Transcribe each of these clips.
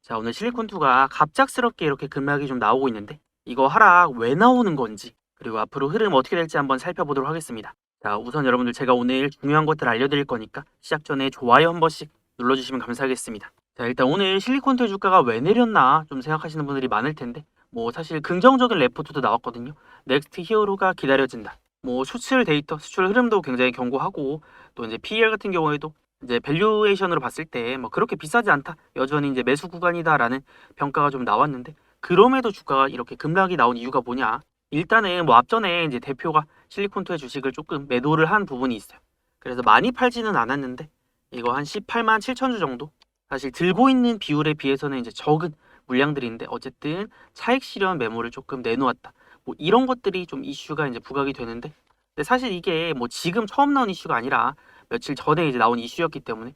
자, 오늘 실리콘2가 갑작스럽게 이렇게 급락이 좀 나오고 있는데 이거 하락 왜 나오는 건지 그리고 앞으로 흐름 어떻게 될지 한번 살펴보도록 하겠습니다. 자, 우선 여러분들 제가 오늘 중요한 것들 알려드릴 거니까 시작 전에 좋아요 한 번씩 눌러주시면 감사하겠습니다. 자, 일단 오늘 실리콘2의 주가가 왜 내렸나 좀 생각하시는 분들이 많을 텐데 뭐 사실 긍정적인 레포트도 나왔거든요. 넥스트 히어로가 기다려진다. 뭐 수출 데이터, 수출 흐름도 굉장히 견고하고 또 이제 PER 같은 경우에도 이제 밸류에이션으로 봤을 때 뭐 그렇게 비싸지 않다. 여전히 이제 매수 구간이다라는 평가가 좀 나왔는데 그럼에도 주가가 이렇게 급락이 나온 이유가 뭐냐? 일단은 뭐 앞전에 이제 대표가 실리콘투의 주식을 조금 매도를 한 부분이 있어요. 그래서 많이 팔지는 않았는데 이거 한 18만 7천 주 정도? 사실 들고 있는 비율에 비해서는 이제 적은 물량들인데 어쨌든 차익 실현 매물을 조금 내놓았다. 뭐 이런 것들이 좀 이슈가 이제 부각이 되는데 근데 사실 이게 뭐 지금 처음 나온 이슈가 아니라 며칠 전에 이제 나온 이슈였기 때문에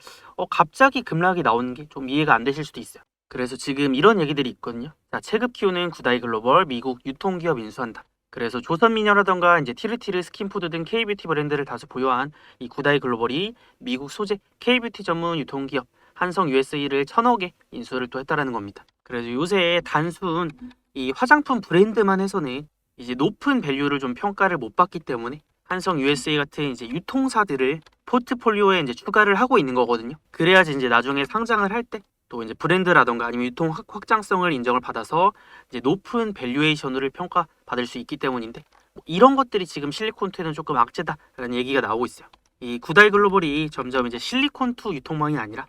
갑자기 급락이 나오는 게 좀 이해가 안 되실 수도 있어요. 그래서 지금 이런 얘기들이 있거든요. 자, 체급 키우는 구다이 글로벌 미국 유통기업 인수한다. 그래서 조선미녀라던가 이제 티르티르 스킨푸드 등 K뷰티 브랜드를 다수 보유한 이 구다이 글로벌이 미국 소재 K뷰티 전문 유통기업 한성 USA를 1,000억에 인수를 또 했다라는 겁니다. 그래서 요새 단순 이 화장품 브랜드만 해서는 이제 높은 밸류를 좀 평가를 못 받기 때문에 한성 USA 같은 이제 유통사들을 포트폴리오에 이제 추가를 하고 있는 거거든요. 그래야지 이제 나중에 상장을 할 때 또 이제 브랜드라던가 아니면 유통 확장성을 인정을 받아서 이제 높은 밸류에이션을 평가받을 수 있기 때문인데 뭐 이런 것들이 지금 실리콘투에는 조금 악재다라는 얘기가 나오고 있어요. 이 구다이 글로벌이 점점 이제 실리콘투 유통망이 아니라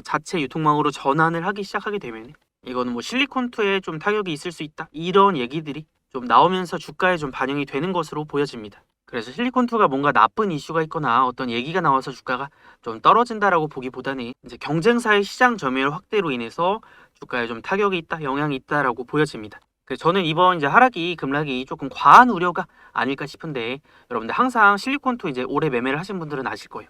자체 유통망으로 전환을 하기 시작하게 되면 이거는 뭐 실리콘투에 좀 타격이 있을 수 있다 이런 얘기들이 좀 나오면서 주가에 좀 반영이 되는 것으로 보여집니다. 그래서 실리콘2가 뭔가 나쁜 이슈가 있거나 어떤 얘기가 나와서 주가가 좀 떨어진다라고 보기보다는 이제 경쟁사의 시장 점유율 확대로 인해서 주가에 좀 타격이 있다, 영향이 있다라고 보여집니다. 그래서 저는 이번 이제 하락이 급락이 조금 과한 우려가 아닐까 싶은데 여러분들 항상 실리콘2 이제 올해 매매를 하신 분들은 아실 거예요.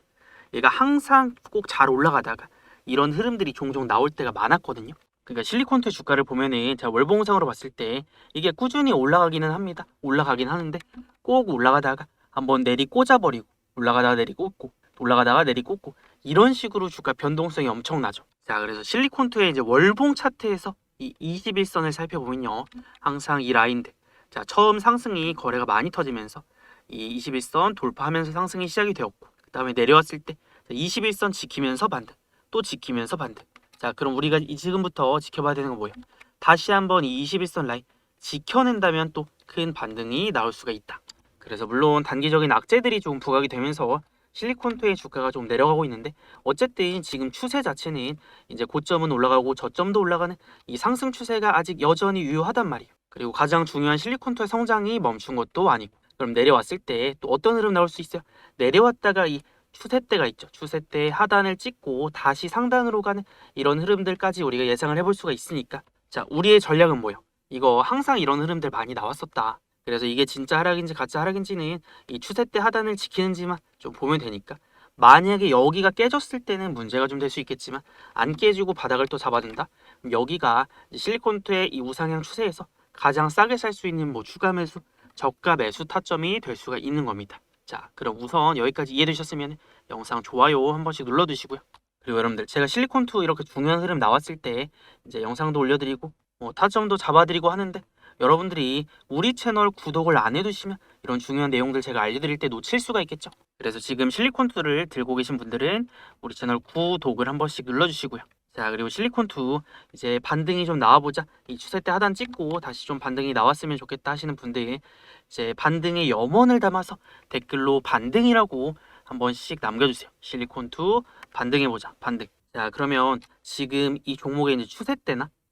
얘가 항상 꼭 잘 올라가다가 이런 흐름들이 종종 나올 때가 많았거든요. 그러니까 실리콘투 주가를 보면은 제가 월봉상으로 봤을 때 이게 꾸준히 올라가기는 합니다. 올라가긴 하는데 꼭 올라가다가 한번 내리 꽂아버리고 올라가다가 내리 꽂고 올라가다가 내리 꽂고 이런 식으로 주가 변동성이 엄청나죠. 자, 그래서 실리콘투의 이제 월봉 차트에서 이 21선을 살펴보면요. 항상 이 라인들. 자, 처음 상승이 거래가 많이 터지면서 이 21선 돌파하면서 상승이 시작이 되었고 그다음에 내려왔을 때 21선 지키면서 반등. 또 지키면서 반등. 자, 그럼 우리가 지금부터 지켜봐야 되는 건 뭐예요? 다시 한번 이 21선 라인 지켜낸다면 또 큰 반등이 나올 수가 있다. 그래서 물론 단기적인 악재들이 좀 부각이 되면서 실리콘투의 주가가 좀 내려가고 있는데 어쨌든 지금 추세 자체는 이제 고점은 올라가고 저점도 올라가는 이 상승 추세가 아직 여전히 유효하단 말이에요. 그리고 가장 중요한 실리콘투의 성장이 멈춘 것도 아니고 그럼 내려왔을 때 또 어떤 흐름 나올 수 있어요? 내려왔다가 이 추세대가 있죠. 추세대 하단을 찍고 다시 상단으로 가는 이런 흐름들까지 우리가 예상을 해볼 수가 있으니까 자, 우리의 전략은 뭐예요? 이거 항상 이런 흐름들 많이 나왔었다. 그래서 이게 진짜 하락인지 가짜 하락인지는 이 추세대 하단을 지키는지만 좀 보면 되니까 만약에 여기가 깨졌을 때는 문제가 좀 될 수 있겠지만 안 깨지고 바닥을 또 잡아준다? 그럼 여기가 실리콘투의 이 우상향 추세에서 가장 싸게 살 수 있는 뭐 추가 매수, 저가 매수 타점이 될 수가 있는 겁니다. 자, 그럼 우선 여기까지 이해되셨으면 영상 좋아요 한 번씩 눌러주시고요. 그리고 여러분들 제가 실리콘2 이렇게 중요한 흐름 나왔을 때 이제 영상도 올려드리고 타점도 잡아드리고 하는데 여러분들이 우리 채널 구독을 안 해두시면 이런 중요한 내용들 제가 알려드릴 때 놓칠 수가 있겠죠. 그래서 지금 실리콘2를 들고 계신 분들은 우리 채널 구독을 한 번씩 눌러주시고요. 자, 그리고 실리콘2 이제 반등이 좀 나와보자 이 추세대 하단 찍고 다시 좀 반등이 나왔으면 좋겠다 하시는 분들 이제 반등의 염원을 담아서 댓글로 반등이라고 한 번씩 남겨주세요. 실리콘2 반등해보자 반등. 자, 그러면 지금 이 종목의 이제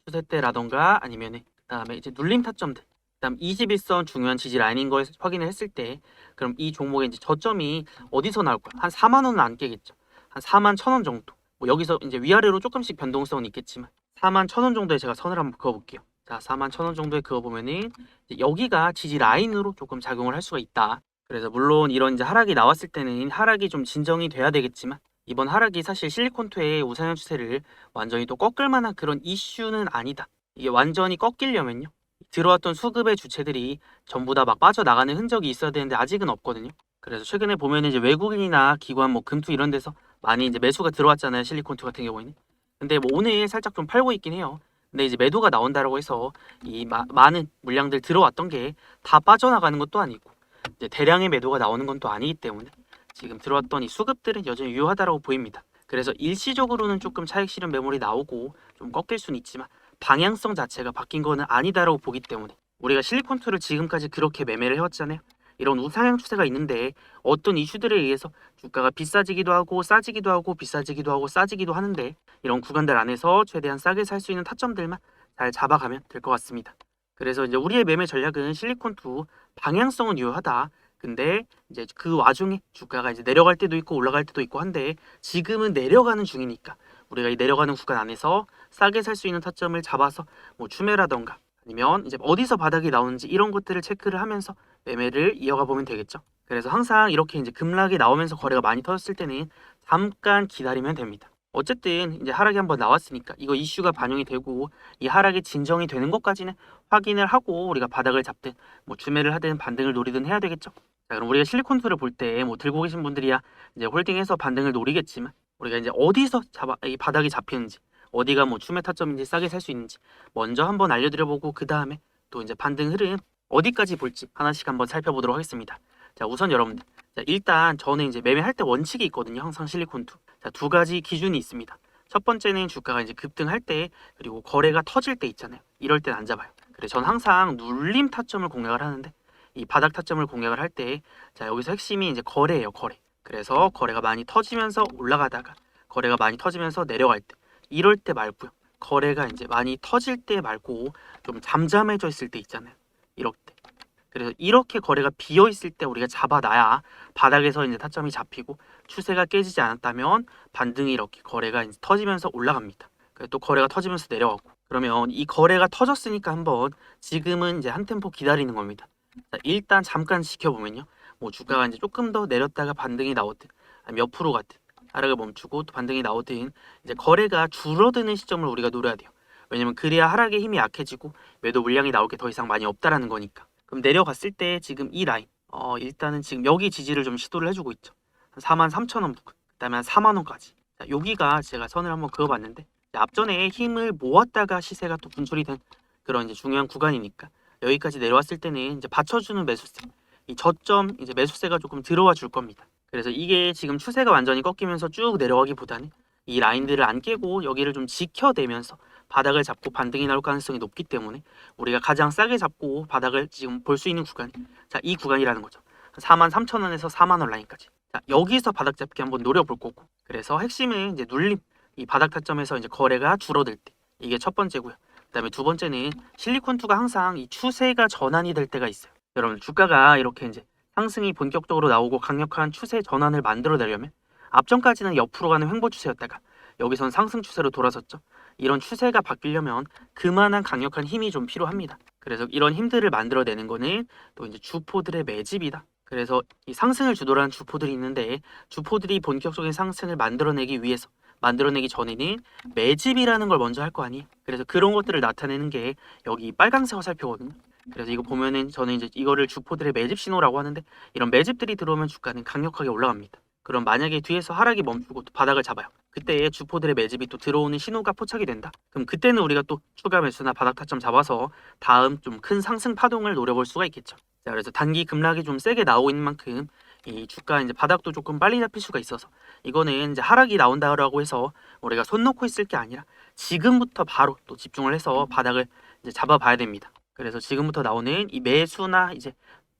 추세대라던가 아니면 그다음에 이제 눌림 타점들 그다음 21선 중요한 지지 라인인 걸 확인을 했을 때 그럼 이 종목의 이제 저점이 어디서 나올 거야? 한 4만 원은 안 깨겠죠. 한 4만 1,000원 정도. 뭐 여기서 이제 위아래로 조금씩 변동성은 있겠지만 4만 1,000원 정도에 제가 선을 한번 그어볼게요. 자, 4만 1,000원 정도에 그어보면은 여기가 지지 라인으로 조금 작용을 할 수가 있다. 그래서 물론 이런 이제 하락이 나왔을 때는 하락이 좀 진정이 돼야 되겠지만 이번 하락이 사실 실리콘투의 우상향 추세를 완전히 또 꺾을 만한 그런 이슈는 아니다. 이게 완전히 꺾이려면요. 들어왔던 수급의 주체들이 전부 다 막 빠져나가는 흔적이 있어야 되는데 아직은 없거든요. 그래서 최근에 보면 이제 외국인이나 기관 뭐 금투 이런 데서 많이 이제 매수가 들어왔잖아요. 실리콘투 같은 경우에는. 근데 뭐 오늘 살짝 좀 팔고 있긴 해요. 근데 이제 매도가 나온다라고 해서 이 많은 물량들 들어왔던 게 다 빠져나가는 것도 아니고 이제 대량의 매도가 나오는 건 또 아니기 때문에 지금 들어왔던 이 수급들은 여전히 유효하다라고 보입니다. 그래서 일시적으로는 조금 차익 실현 매물이 나오고 좀 꺾일 수는 있지만 방향성 자체가 바뀐 거는 아니다라고 보기 때문에 우리가 실리콘2를 지금까지 그렇게 매매를 해왔잖아요. 이런 우상향 추세가 있는데 어떤 이슈들에 의해서 주가가 비싸지기도 하고 싸지기도 하고 비싸지기도 하고 싸지기도 하는데 이런 구간들 안에서 최대한 싸게 살 수 있는 타점들만 잘 잡아가면 될 것 같습니다. 그래서 이제 우리의 매매 전략은 실리콘2 방향성은 유효하다. 근데 이제 그 와중에 주가가 이제 내려갈 때도 있고 올라갈 때도 있고 한데 지금은 내려가는 중이니까 우리가 이 내려가는 구간 안에서 싸게 살 수 있는 타점을 잡아서 뭐 추매라던가 아니면 이제 어디서 바닥이 나오는지 이런 것들을 체크를 하면서 매매를 이어가 보면 되겠죠. 그래서 항상 이렇게 이제 급락이 나오면서 거래가 많이 터졌을 때는 잠깐 기다리면 됩니다. 어쨌든 이제 하락이 한번 나왔으니까 이거 이슈가 반영이 되고 이 하락이 진정이 되는 것까지는 확인을 하고 우리가 바닥을 잡든 뭐 주매를 하든 반등을 노리든 해야 되겠죠. 자, 그럼 우리가 실리콘투를 볼 때 뭐 들고 계신 분들이야 이제 홀딩해서 반등을 노리겠지만 우리가 이제 어디서 이 바닥이 잡히는지 어디가 뭐 추매 타점인지 싸게 살 수 있는지 먼저 한번 알려드려보고 그 다음에 또 이제 반등 흐름 어디까지 볼지 하나씩 한번 살펴보도록 하겠습니다. 자, 우선 여러분들 자, 일단 저는 이제 매매할 때 원칙이 있거든요. 항상 실리콘투. 자, 두 가지 기준이 있습니다. 첫 번째는 주가가 이제 급등할 때 그리고 거래가 터질 때 있잖아요. 이럴 땐 안 잡아요. 그래서 저는 항상 눌림 타점을 공략을 하는데 이 바닥 타점을 공략을 할 때 자, 여기서 핵심이 이제 거래예요. 거래. 그래서 거래가 많이 터지면서 올라가다가 거래가 많이 터지면서 내려갈 때 이럴 때 말고요. 거래가 이제 많이 터질 때 말고 좀 잠잠해져 있을 때 있잖아요. 이럴 때. 그래서 이렇게 거래가 비어 있을 때 우리가 잡아놔야 바닥에서 이제 타점이 잡히고 추세가 깨지지 않았다면 반등이 이렇게 거래가 이제 터지면서 올라갑니다. 또 거래가 터지면서 내려가고 그러면 이 거래가 터졌으니까 한번 지금은 이제 한 템포 기다리는 겁니다. 자, 일단 잠깐 지켜보면요. 뭐 주가가 이제 조금 더 내렸다가 반등이 나오든 몇 프로 같은 하락을 멈추고 또 반등이 나오든 이제 거래가 줄어드는 시점을 우리가 노려야 돼요. 왜냐면 그래야 하락의 힘이 약해지고 매도 물량이 나올 게 더 이상 많이 없다라는 거니까. 그럼 내려갔을 때 지금 이 라인 일단은 지금 여기 지지를 좀 시도를 해주고 있죠. 한 43,000원 부근 그다음에 한 4만원까지 자, 여기가 제가 선을 한번 그어봤는데 앞전에 힘을 모았다가 시세가 또 분출이 된 그런 이제 중요한 구간이니까 여기까지 내려왔을 때는 이제 받쳐주는 매수세 이 저점 이제 매수세가 조금 들어와 줄 겁니다. 그래서 이게 지금 추세가 완전히 꺾이면서 쭉 내려가기보다는 이 라인들을 안 깨고 여기를 좀 지켜내면서 바닥을 잡고 반등이 나올 가능성이 높기 때문에 우리가 가장 싸게 잡고 바닥을 지금 볼 수 있는 구간이 자, 이 구간이라는 거죠. 43,000원에서 4만원 라인까지. 자, 여기서 바닥 잡기 한번 노려볼 거고. 그래서 핵심은 이제 눌림. 이 바닥 타점에서 이제 거래가 줄어들 때. 이게 첫 번째고요. 그다음에 두 번째는 실리콘2가 항상 이 추세가 전환이 될 때가 있어요. 여러분 주가가 이렇게 이제 상승이 본격적으로 나오고 강력한 추세 전환을 만들어내려면 앞전까지는 옆으로 가는 횡보 추세였다가 여기선 상승 추세로 돌아섰죠. 이런 추세가 바뀌려면 그만한 강력한 힘이 좀 필요합니다. 그래서 이런 힘들을 만들어내는 거는 또 이제 주포들의 매집이다. 그래서 이 상승을 주도하는 주포들이 있는데 주포들이 본격적인 상승을 만들어내기 위해서 만들어내기 전에는 매집이라는 걸 먼저 할 거 아니에요. 그래서 그런 것들을 나타내는 게 여기 빨간색 화살표거든요. 그래서 이거 보면은 저는 이제 이거를 주포들의 매집 신호라고 하는데 이런 매집들이 들어오면 주가는 강력하게 올라갑니다. 그럼 만약에 뒤에서 하락이 멈추고 또 바닥을 잡아요. 그때 주포들의 매집이 또 들어오는 신호가 포착이 된다. 그럼 그때는 우리가 또 추가 매수나 바닥 타점 잡아서 다음 좀 큰 상승 파동을 노려볼 수가 있겠죠. 자, 그래서 단기 급락이 좀 세게 나오고 있는 만큼 이 주가 이제 바닥도 조금 빨리 잡힐 수가 있어서 이거는 이제 하락이 나온다라고 해서 우리가 손 놓고 있을 게 아니라 지금부터 바로 또 집중을 해서 바닥을 이제 잡아봐야 됩니다. 그래서 지금부터 나오는 이 매수나 이제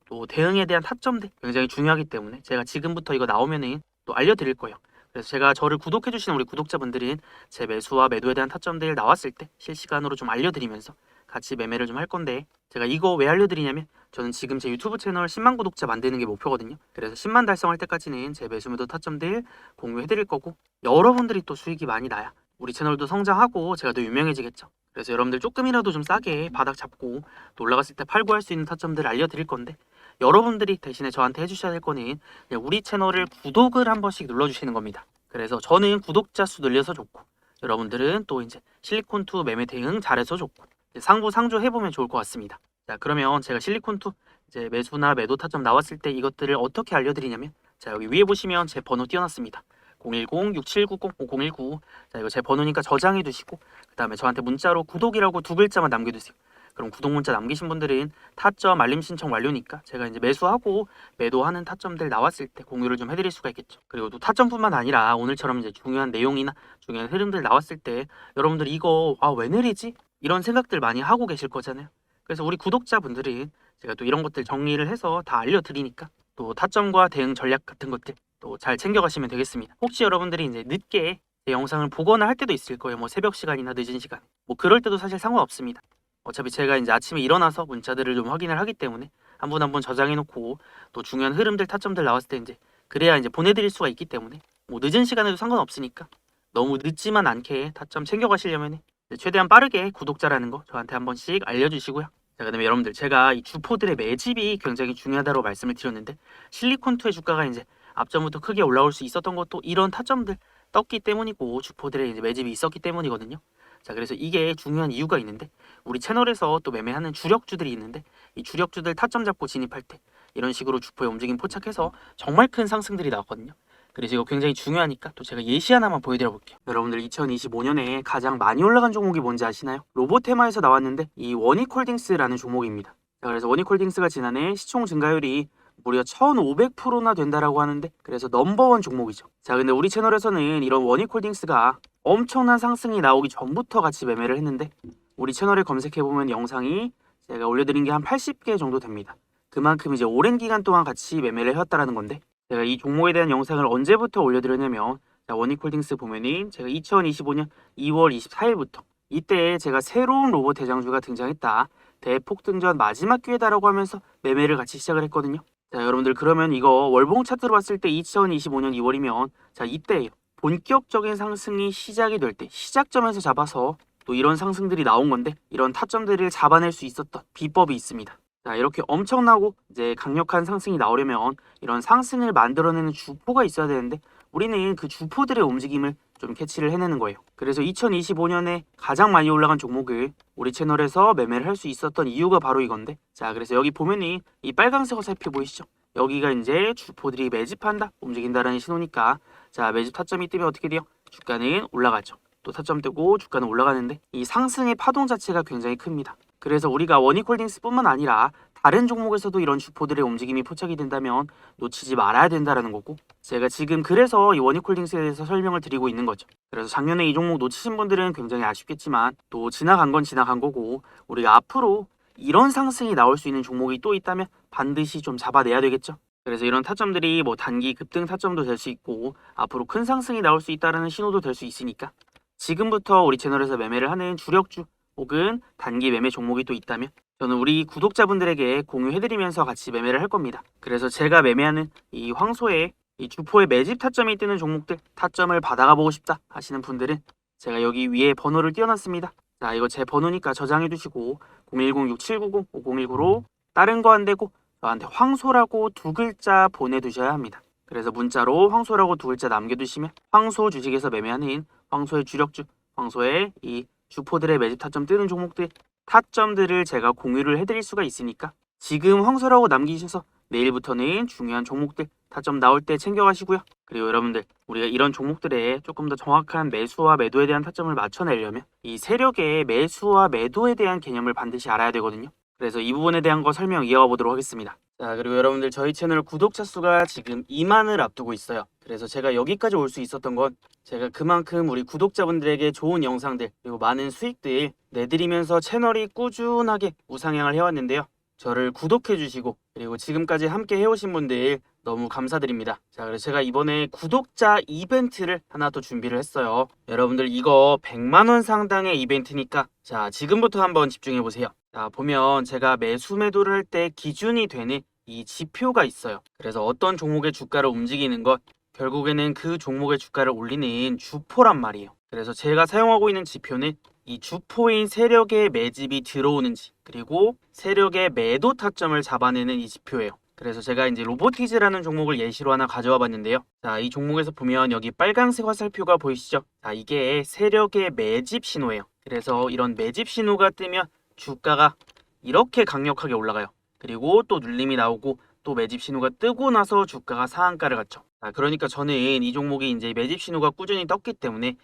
또 대응에 대한 타점들 굉장히 중요하기 때문에 제가 지금부터 이거 나오면은 또 알려드릴 거예요. 그래서 제가 저를 구독해주시는 우리 구독자분들은 제 매수와 매도에 대한 타점들 나왔을 때 실시간으로 좀 알려드리면서 같이 매매를 좀 할 건데 제가 이거 왜 알려드리냐면 저는 지금 제 유튜브 채널 10만 구독자 만드는 게 목표거든요. 그래서 10만 달성할 때까지는 제 매수 매도 타점들 공유해드릴 거고 여러분들이 또 수익이 많이 나야 우리 채널도 성장하고 제가 더 유명해지겠죠. 그래서 여러분들 조금이라도 좀 싸게 바닥 잡고 또 올라갔을 때 팔고 할 수 있는 타점들 알려드릴 건데 여러분들이 대신에 저한테 해주셔야 될 거는 그냥 우리 채널을 구독을 한 번씩 눌러주시는 겁니다. 그래서 저는 구독자 수 늘려서 좋고 여러분들은 또 이제 실리콘2 매매 대응 잘해서 좋고 상부 상조 해보면 좋을 것 같습니다. 자, 그러면 제가 실리콘2 이제 매수나 매도 타점 나왔을 때 이것들을 어떻게 알려드리냐면 자, 여기 위에 보시면 제 번호 띄워놨습니다. 010-6790-5019. 자, 이거 제 번호니까 저장해 두시고 그 다음에 저한테 문자로 구독이라고 두 글자만 남겨두세요. 그럼 구독 문자 남기신 분들은 타점 알림 신청 완료니까 제가 이제 매수하고 매도하는 타점들 나왔을 때 공유를 좀 해드릴 수가 있겠죠. 그리고 또 타점뿐만 아니라 오늘처럼 이제 중요한 내용이나 중요한 흐름들 나왔을 때 여러분들 이거 왜 내리지? 이런 생각들 많이 하고 계실 거잖아요. 그래서 우리 구독자분들은 제가 또 이런 것들 정리를 해서 다 알려드리니까 또 타점과 대응 전략 같은 것들 또 잘 챙겨가시면 되겠습니다. 혹시 여러분들이 이제 늦게 제 영상을 보거나 할 때도 있을 거예요. 뭐 새벽 시간이나 늦은 시간. 뭐 그럴 때도 사실 상관없습니다. 어차피 제가 이제 아침에 일어나서 문자들을 좀 확인을 하기 때문에 한 분 한 분 저장해 놓고 또 중요한 흐름들 타점들 나왔을 때 이제 그래야 이제 보내드릴 수가 있기 때문에 뭐 늦은 시간에도 상관없으니까 너무 늦지만 않게 타점 챙겨가시려면 최대한 빠르게 구독자라는 거 저한테 한 번씩 알려주시고요. 자, 그다음에 여러분들 제가 이 주포들의 매집이 굉장히 중요하다고 말씀을 드렸는데 실리콘2의 주가가 이제 앞전부터 크게 올라올 수 있었던 것도 이런 타점들 떴기 때문이고 주포들의 이제 매집이 있었기 때문이거든요. 자, 그래서 이게 중요한 이유가 있는데 우리 채널에서 또 매매하는 주력주들이 있는데 이 주력주들 타점 잡고 진입할 때 이런 식으로 주포의 움직임 포착해서 정말 큰 상승들이 나왔거든요. 그래서 이거 굉장히 중요하니까 또 제가 예시 하나만 보여드려 볼게요. 여러분들 2025년에 가장 많이 올라간 종목이 뭔지 아시나요? 로보테마에서 나왔는데 이 원익홀딩스라는 종목입니다. 자, 그래서 원익홀딩스가 지난해 시총 증가율이 무려 1500%나 된다라고 하는데 그래서 넘버원 종목이죠. 자, 근데 우리 채널에서는 이런 원익홀딩스가 엄청난 상승이 나오기 전부터 같이 매매를 했는데 우리 채널에 검색해보면 영상이 제가 올려드린 게 한 80개 정도 됩니다. 그만큼 이제 오랜 기간 동안 같이 매매를 해왔다라는 건데 제가 이 종목에 대한 영상을 언제부터 올려드렸냐면 원익홀딩스 보면은 제가 2025년 2월 24일부터 이때 제가 새로운 로봇 대장주가 등장했다. 대폭등전 마지막 기회다라고 하면서 매매를 같이 시작을 했거든요. 자, 여러분들 그러면 이거 월봉 차트로 봤을 때 2025년 2월이면 자, 이때 본격적인 상승이 시작이 될 때 시작점에서 잡아서 또 이런 상승들이 나온 건데 이런 타점들을 잡아낼 수 있었던 비법이 있습니다. 자, 이렇게 엄청나고 이제 강력한 상승이 나오려면 이런 상승을 만들어내는 주포가 있어야 되는데 우리는 그 주포들의 움직임을 좀 캐치를 해내는 거예요. 그래서 2025년에 가장 많이 올라간 종목을 우리 채널에서 매매를 할 수 있었던 이유가 바로 이건데 자, 그래서 여기 보면은 이 빨간색 화살표 보이시죠? 여기가 이제 주포들이 매집한다, 움직인다라는 신호니까 자, 매집 타점이 뜨면 어떻게 돼요? 주가는 올라가죠. 또 타점 뜨고 주가는 올라가는데 이 상승의 파동 자체가 굉장히 큽니다. 그래서 우리가 원익홀딩스뿐만 아니라 다른 종목에서도 이런 주포들의 움직임이 포착이 된다면 놓치지 말아야 된다라는 거고 제가 지금 그래서 이 원익홀딩스에 대해서 설명을 드리고 있는 거죠. 그래서 작년에 이 종목 놓치신 분들은 굉장히 아쉽겠지만 또 지나간 건 지나간 거고 우리가 앞으로 이런 상승이 나올 수 있는 종목이 또 있다면 반드시 좀 잡아내야 되겠죠. 그래서 이런 타점들이 뭐 단기 급등 타점도 될 수 있고 앞으로 큰 상승이 나올 수 있다는 신호도 될 수 있으니까 지금부터 우리 채널에서 매매를 하는 주력주 혹은 단기 매매 종목이 또 있다면 저는 우리 구독자분들에게 공유해드리면서 같이 매매를 할 겁니다. 그래서 제가 매매하는 이 황소의 이 주포의 매집 타점이 뜨는 종목들 타점을 받아가 보고 싶다 하시는 분들은 제가 여기 위에 번호를 띄워놨습니다. 자, 이거 제 번호니까 저장해 두시고 010-6790-5019로 다른 거 안 되고 저한테 황소라고 두 글자 보내두셔야 합니다. 그래서 문자로 황소라고 두 글자 남겨두시면 황소 주식에서 매매하는 황소의 주력주, 황소의 이 주포들의 매집 타점 뜨는 종목들 타점들을 제가 공유를 해드릴 수가 있으니까 지금 황소라고 남기셔서 내일부터는 중요한 종목들 타점 나올 때 챙겨가시고요. 그리고 여러분들 우리가 이런 종목들에 조금 더 정확한 매수와 매도에 대한 타점을 맞춰내려면 이 세력의 매수와 매도에 대한 개념을 반드시 알아야 되거든요. 그래서 이 부분에 대한 거 설명 이어가 보도록 하겠습니다. 자, 그리고 여러분들 저희 채널 구독자 수가 지금 2만을 앞두고 있어요. 그래서 제가 여기까지 올 수 있었던 건 제가 그만큼 우리 구독자분들에게 좋은 영상들 그리고 많은 수익들 내드리면서 채널이 꾸준하게 우상향을 해왔는데요. 저를 구독해 주시고 그리고 지금까지 함께 해오신 분들 너무 감사드립니다. 자, 그래서 제가 이번에 구독자 이벤트를 하나 또 준비를 했어요. 여러분들 이거 100만원 상당의 이벤트니까 자, 지금부터 한번 집중해 보세요. 자, 보면 제가 매수 매도를 할 때 기준이 되는 이 지표가 있어요. 그래서 어떤 종목의 주가를 움직이는 것 결국에는 그 종목의 주가를 올리는 주포란 말이에요. 그래서 제가 사용하고 있는 지표는 이 주포인 세력의 매집이 들어오는지 그리고 세력의 매도 타점을 잡아내는 이 지표예요. 그래서 제가 이제 로보티즈라는 종목을 예시로 하나 가져와 봤는데요. 자, 이 종목에서 보면 여기 빨간색 화살표가 보이시죠? 자, 이게 세력의 매집 신호예요. 그래서 이런 매집 신호가 뜨면 주가가 이렇게 강력하게 올라가요. 그리고 또 눌림이 나오고 또 매집 신호가 뜨고 나서 주가가 상한가를 갔죠. 그러니까 저는 이 종목이 이제 매집 신호가 꾸준히 떴기 때문에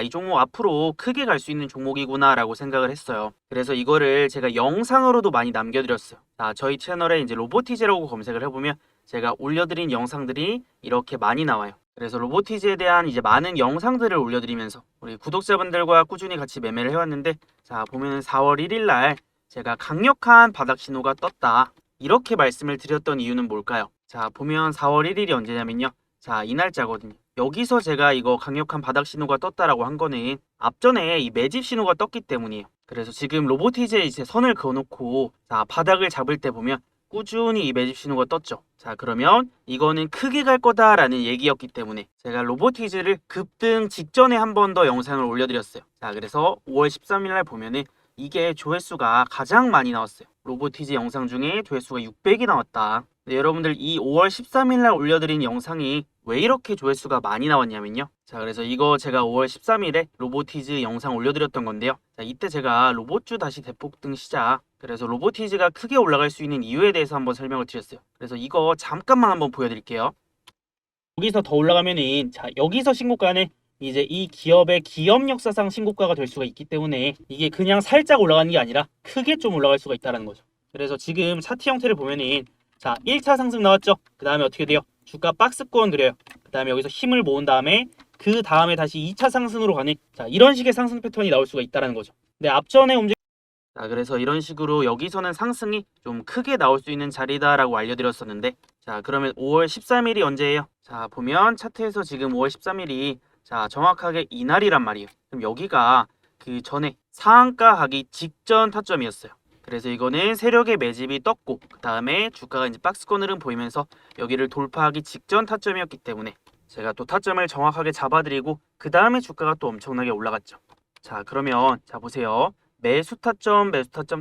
이 종목 앞으로 크게 갈 수 있는 종목이구나라고 생각을 했어요. 그래서 이거를 제가 영상으로도 많이 남겨드렸어요. 저희 채널에 이제 로보티즈라고 검색을 해보면 제가 올려드린 영상들이 이렇게 많이 나와요. 그래서 로보티즈에 대한 이제 많은 영상들을 올려드리면서 우리 구독자분들과 꾸준히 같이 매매를 해왔는데, 보면은 4월 1일 날 제가 강력한 바닥 신호가 떴다, 이렇게 말씀을 드렸던 이유는 뭘까요? 보면 4월 1일이 언제냐면요, 이 날짜거든요. 여기서 제가 이거 강력한 바닥 신호가 떴다라고 한 거는 앞전에 이 매집 신호가 떴기 때문이에요. 그래서 지금 로보티즈에 이제 선을 그어놓고 바닥을 잡을 때 보면 꾸준히 이 매집 신호가 떴죠. 그러면 이거는 크게 갈 거다라는 얘기였기 때문에 제가 로보티즈를 급등 직전에 한 번 더 영상을 올려드렸어요. 그래서 5월 13일 날 보면은 이게 조회수가 가장 많이 나왔어요. 로보티즈 영상 중에 조회수가 600이 나왔다. 여러분들 이 5월 13일 날 올려드린 영상이 왜 이렇게 조회수가 많이 나왔냐면요. 그래서 이거 제가 5월 13일에 로보티즈 영상 올려드렸던 건데요. 이때 제가 로봇주 다시 대폭등 시작, 그래서 로보티즈가 크게 올라갈 수 있는 이유에 대해서 한번 설명을 드렸어요. 그래서 이거 잠깐만 한번 보여드릴게요. 여기서 더 올라가면은 여기서 신고가는 이제 이 기업의 기업 역사상 신고가가 될 수가 있기 때문에 이게 그냥 살짝 올라가는 게 아니라 크게 좀 올라갈 수가 있다는 거죠. 그래서 지금 차트 형태를 보면은 1차 상승 나왔죠. 그 다음에 어떻게 돼요? 주가 박스권 그려요. 그 다음에 여기서 힘을 모은 다음에 그 다음에 다시 2차 상승으로 가는 이런 식의 상승 패턴이 나올 수가 있다는 거죠. 근데 앞전에 그래서 이런 식으로 여기서는 상승이 좀 크게 나올 수 있는 자리다라고 알려드렸었는데, 그러면 5월 13일이 언제예요? 보면 차트에서 지금 5월 13일이 정확하게 이날이란 말이에요. 그럼 여기가 그 전에 상한가 가기 직전 타점이었어요. 그래서 이거는 세력의 매집이 떴고 그 다음에 주가가 이제 박스권 흐름 보이면서 여기를 돌파하기 직전 타점이었기 때문에 제가 또 타점을 정확하게 잡아드리고 그 다음에 주가가 또 엄청나게 올라갔죠. 그러면 보세요. 매수 타점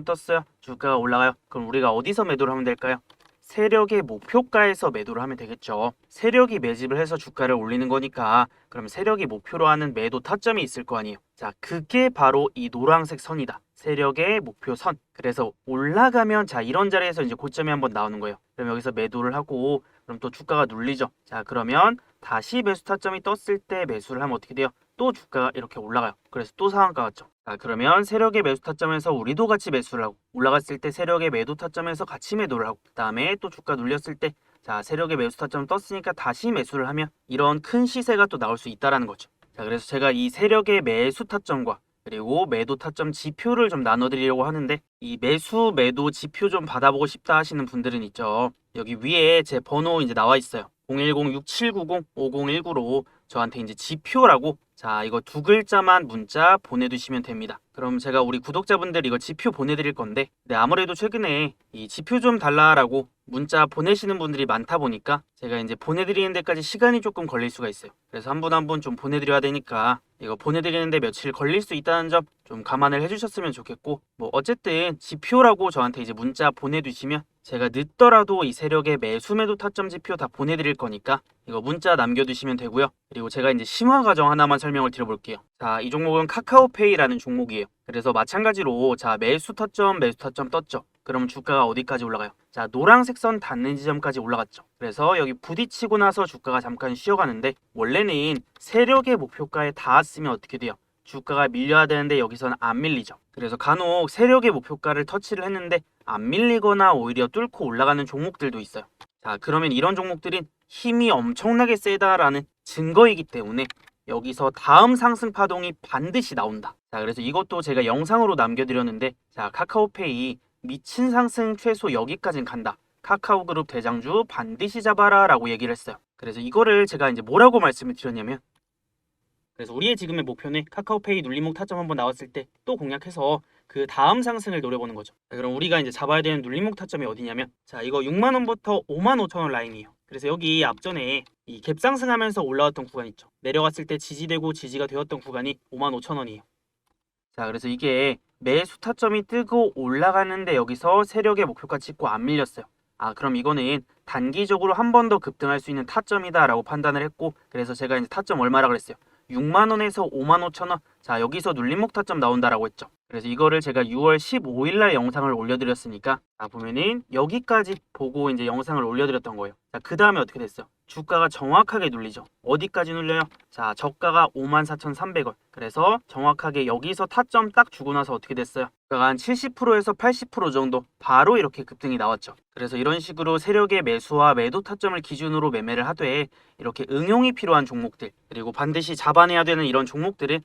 떴어요. 주가가 올라가요. 그럼 우리가 어디서 매도를 하면 될까요? 세력의 목표가에서 매도를 하면 되겠죠. 세력이 매집을 해서 주가를 올리는 거니까 그럼 세력이 목표로 하는 매도 타점이 있을 거 아니에요. 그게 바로 이 노란색 선이다. 세력의 목표선. 그래서 올라가면 이런 자리에서 이제 고점이 한번 나오는 거예요. 그럼 여기서 매도를 하고 그럼 또 주가가 눌리죠. 그러면 다시 매수 타점이 떴을 때 매수를 하면 어떻게 돼요? 또 주가가 이렇게 올라가요. 그래서 또 상한가 같죠. 그러면 세력의 매수 타점에서 우리도 같이 매수를 하고 올라갔을 때 세력의 매도 타점에서 같이 매도를 하고 그 다음에 또 주가 눌렸을 때 세력의 매수 타점 떴으니까 다시 매수를 하면 이런 큰 시세가 또 나올 수 있다라는 거죠. 그래서 제가 이 세력의 매수 타점과 그리고 매도 타점 지표를 좀 나눠드리려고 하는데, 이 매수 매도 지표 좀 받아보고 싶다 하시는 분들은 있죠. 여기 위에 제 번호 이제 나와 있어요. 010-6790-5019로 저한테 이제 지표라고 이거 두 글자만 문자 보내두시면 됩니다. 그럼 제가 우리 구독자분들 이거 지표 보내드릴 건데, 아무래도 최근에 이 지표 좀 달라라고 문자 보내시는 분들이 많다 보니까 제가 이제 보내드리는 데까지 시간이 조금 걸릴 수가 있어요. 그래서 한 분 한 분 좀 보내드려야 되니까 이거 보내드리는데 며칠 걸릴 수 있다는 점 좀 감안을 해주셨으면 좋겠고, 어쨌든 지표라고 저한테 이제 문자 보내두시면 제가 늦더라도 이 세력의 매수 매도 타점 지표 다 보내드릴 거니까 이거 문자 남겨두시면 되고요. 그리고 제가 이제 심화 과정 하나만 설명을 드려볼게요. 이 종목은 카카오페이라는 종목이에요. 그래서 마찬가지로 매수 타점 떴죠. 그럼 주가가 어디까지 올라가요? 노란색 선 닿는 지점까지 올라갔죠. 그래서 여기 부딪히고 나서 주가가 잠깐 쉬어가는데, 원래는 세력의 목표가에 닿았으면 어떻게 돼요? 주가가 밀려야 되는데 여기서는 안 밀리죠. 그래서 간혹 세력의 목표가를 터치를 했는데 안 밀리거나 오히려 뚫고 올라가는 종목들도 있어요. 그러면 이런 종목들은 힘이 엄청나게 세다라는 증거이기 때문에 여기서 다음 상승 파동이 반드시 나온다. 그래서 이것도 제가 영상으로 남겨드렸는데, 카카오페이 미친 상승 최소 여기까지는 간다. 카카오그룹 대장주 반드시 잡아라 라고 얘기를 했어요. 그래서 이거를 제가 이제 뭐라고 말씀을 드렸냐면, 그래서 우리의 지금의 목표는 카카오페이 눌림목 타점 한번 나왔을 때 또 공략해서 그 다음 상승을 노려보는 거죠. 그럼 우리가 이제 잡아야 되는 눌림목 타점이 어디냐면, 이거 6만원부터 55,000원 라인이에요. 그래서 여기 앞전에 이 갭 상승하면서 올라왔던 구간 있죠. 내려갔을 때 지지되고 지지가 되었던 구간이 55,000원이에요. 그래서 이게 매수 타점이 뜨고 올라가는데 여기서 세력의 목표가 찍고 안 밀렸어요. 그럼 이거는 단기적으로 한 번 더 급등할 수 있는 타점이다 라고 판단을 했고, 그래서 제가 이제 타점 얼마라 그랬어요? 6만원에서 55,000원. 자, 여기서 눌림목 타점 나온다라고 했죠. 그래서 이거를 제가 6월 15일 날 영상을 올려드렸으니까 보면은 여기까지 보고 이제 영상을 올려드렸던 거예요. 자, 그 다음에 어떻게 됐어요? 주가가 정확하게 눌리죠. 어디까지 눌려요? 자, 저가가 54,300원. 그래서 정확하게 여기서 타점 딱 주고 나서 어떻게 됐어요? 주가가 한 70%에서 80% 정도 바로 이렇게 급등이 나왔죠. 그래서 이런 식으로 세력의 매수와 매도 타점을 기준으로 매매를 하되 이렇게 응용이 필요한 종목들 그리고 반드시 잡아내야 되는 이런 종목들은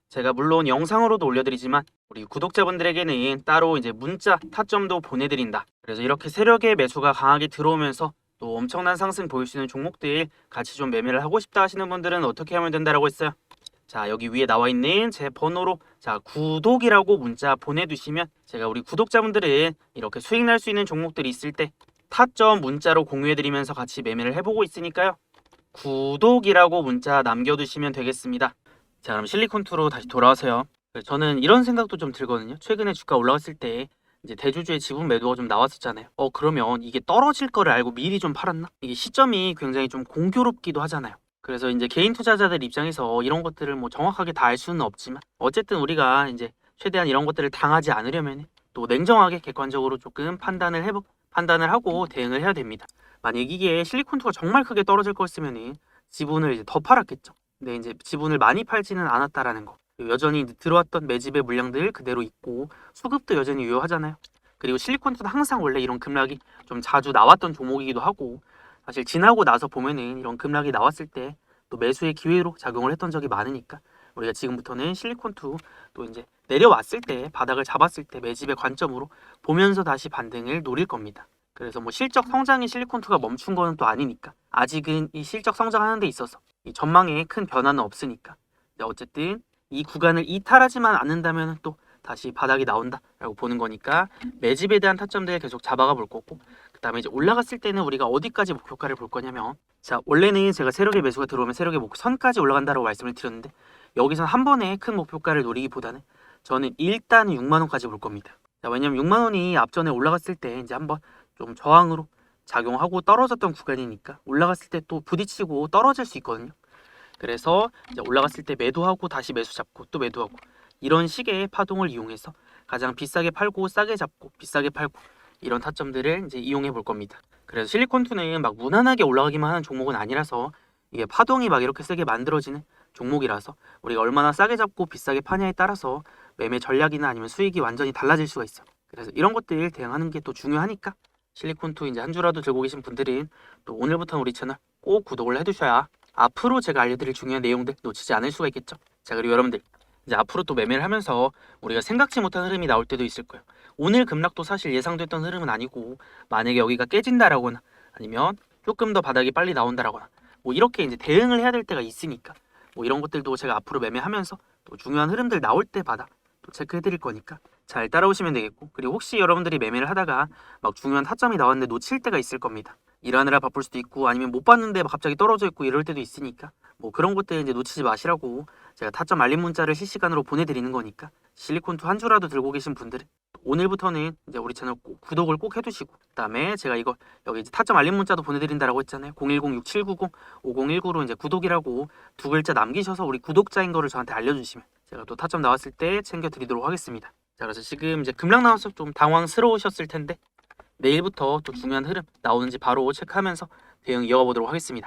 제가 물론 영상으로도 올려드리지만 우리 구독자분들에게는 따로 이제 문자 타점도 보내드린다. 그래서 이렇게 세력의 매수가 강하게 들어오면서 또 엄청난 상승 보일 수 있는 종목들 같이 좀 매매를 하고 싶다 하시는 분들은 어떻게 하면 된다라고 했어요? 자, 여기 위에 나와 있는 제 번호로 자, 구독이라고 문자 보내두시면 제가 우리 구독자분들은 이렇게 수익 날 수 있는 종목들이 있을 때 타점 문자로 공유해드리면서 같이 매매를 해보고 있으니까요. 구독이라고 문자 남겨두시면 되겠습니다. 자, 그럼 실리콘2로 다시 돌아와서요. 저는 이런 생각도 좀 들거든요. 최근에 주가 올라갔을 때 이제 대주주의 지분 매도가 좀 나왔었잖아요. 그러면 이게 떨어질 거를 알고 미리 좀 팔았나? 이게 시점이 굉장히 좀 공교롭기도 하잖아요. 그래서 이제 개인 투자자들 입장에서 이런 것들을 뭐 정확하게 다 알 수는 없지만 어쨌든 우리가 이제 최대한 이런 것들을 당하지 않으려면 또 냉정하게 객관적으로 조금 판단을 하고 대응을 해야 됩니다. 만약 이게 실리콘2가 정말 크게 떨어질 거였으면 지분을 이제 더 팔았겠죠. 근데 이제 지분을 많이 팔지는 않았다라는 거. 여전히 이제 들어왔던 매집의 물량들 그대로 있고 수급도 여전히 유효하잖아요. 그리고 실리콘도 항상 원래 이런 급락이 좀 자주 나왔던 종목이기도 하고 사실 지나고 나서 보면은 이런 급락이 나왔을 때 또 매수의 기회로 작용을 했던 적이 많으니까 우리가 지금부터는 실리콘2 또 이제 내려왔을 때 바닥을 잡았을 때 매집의 관점으로 보면서 다시 반등을 노릴 겁니다. 그래서 뭐 실적 성장이 실리콘2가 멈춘 거는 또 아니니까 아직은 이 실적 성장하는 데 있어서 이 전망에 큰 변화는 없으니까 어쨌든 이 구간을 이탈하지만 않는다면 또 다시 바닥이 나온다라고 보는 거니까 매집에 대한 타점들 계속 잡아가 볼 거고 그 다음에 이제 올라갔을 때는 우리가 어디까지 목표가를 볼 거냐면 자, 원래는 제가 세력의 매수가 들어오면 세력의 목선까지 올라간다고 말씀을 드렸는데 여기선 한 번에 큰 목표가를 노리기보다는 저는 일단 6만원까지 볼 겁니다. 자, 왜냐면 6만원이 앞전에 올라갔을 때 이제 한번 좀 저항으로 작용하고 떨어졌던 구간이니까 올라갔을 때 또 부딪히고 떨어질 수 있거든요. 그래서 이제 올라갔을 때 매도하고 다시 매수 잡고 또 매도하고 이런 식의 파동을 이용해서 가장 비싸게 팔고 싸게 잡고 비싸게 팔고 이런 타점들을 이제 이용해 볼 겁니다. 그래서 실리콘2는 막 무난하게 올라가기만 하는 종목은 아니라서 이게 파동이 막 이렇게 세게 만들어지는 종목이라서 우리가 얼마나 싸게 잡고 비싸게 파냐에 따라서 매매 전략이나 아니면 수익이 완전히 달라질 수가 있어요. 그래서 이런 것들 대응하는 게 또 중요하니까 실리콘2 이제 한 주라도 들고 계신 분들은 또 오늘부터 우리 채널 꼭 구독을 해두셔야 앞으로 제가 알려드릴 중요한 내용들 놓치지 않을 수가 있겠죠. 자, 그리고 여러분들 이제 앞으로 또 매매를 하면서 우리가 생각지 못한 흐름이 나올 때도 있을 거예요. 오늘 급락도 사실 예상됐던 흐름은 아니고 만약에 여기가 깨진다라거나 아니면 조금 더 바닥이 빨리 나온다라거나 뭐 이렇게 이제 대응을 해야 될 때가 있으니까 뭐 이런 것들도 제가 앞으로 매매하면서 또 중요한 흐름들 나올 때마다 또 체크해 드릴 거니까 잘 따라오시면 되겠고 그리고 혹시 여러분들이 매매를 하다가 막 중요한 타점이 나왔는데 놓칠 때가 있을 겁니다. 일하느라 바쁠 수도 있고 아니면 못 봤는데 막 갑자기 떨어져 있고 이럴 때도 있으니까 뭐 그런 것들 이제 놓치지 마시라고 제가 타점 알림 문자를 실시간으로 보내드리는 거니까 실리콘2 한 주라도 들고 계신 분들은 오늘부터는 이제 우리 채널 꼭 구독을 꼭 해두시고 그다음에 제가 이거 여기 이제 타점 알림 문자도 보내드린다라고 했잖아요. 010-6790-5019로 이제 구독이라고 두 글자 남기셔서 우리 구독자인 거를 저한테 알려주시면 제가 또 타점 나왔을 때 챙겨드리도록 하겠습니다. 자, 그래서 지금 이제 급락 나와서 좀 당황스러우셨을 텐데 내일부터 또 중요한 흐름 나오는지 바로 체크하면서 대응 이어가 보도록 하겠습니다.